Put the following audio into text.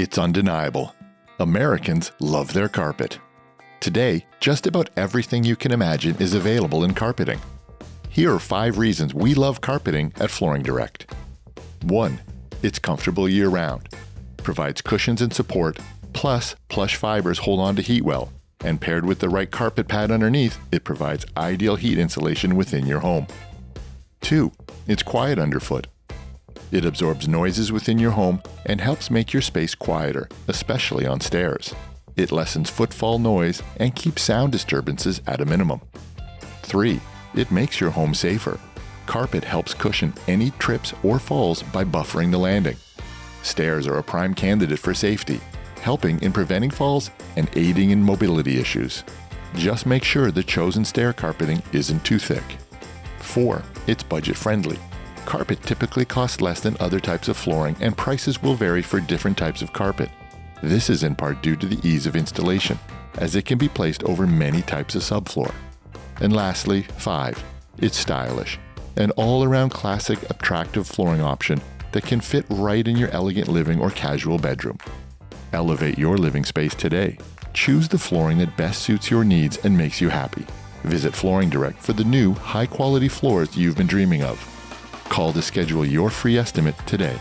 It's undeniable. Americans love their carpet. Today, just about everything you can imagine is available in carpeting. Here are 5 reasons we love carpeting at Flooring Direct. 1. It's comfortable year-round. Provides cushions and support, plus plush fibers hold on to heat well, and paired with the right carpet pad underneath, it provides ideal heat insulation within your home. 2. It's quiet underfoot. It absorbs noises within your home and helps make your space quieter, especially on stairs. It lessens footfall noise and keeps sound disturbances at a minimum. 3. It makes your home safer. Carpet helps cushion any trips or falls by buffering the landing. Stairs are a prime candidate for safety, helping in preventing falls and aiding in mobility issues. Just make sure the chosen stair carpeting isn't too thick. 4. It's budget-friendly. Carpet typically costs less than other types of flooring, and prices will vary for different types of carpet. This is in part due to the ease of installation, as it can be placed over many types of subfloor. And lastly, 5. It's stylish. An all-around classic, attractive flooring option that can fit right in your elegant living or casual bedroom. Elevate your living space today. Choose the flooring that best suits your needs and makes you happy. Visit Flooring Direct for the new, high-quality floors you've been dreaming of. Call to schedule your free estimate today.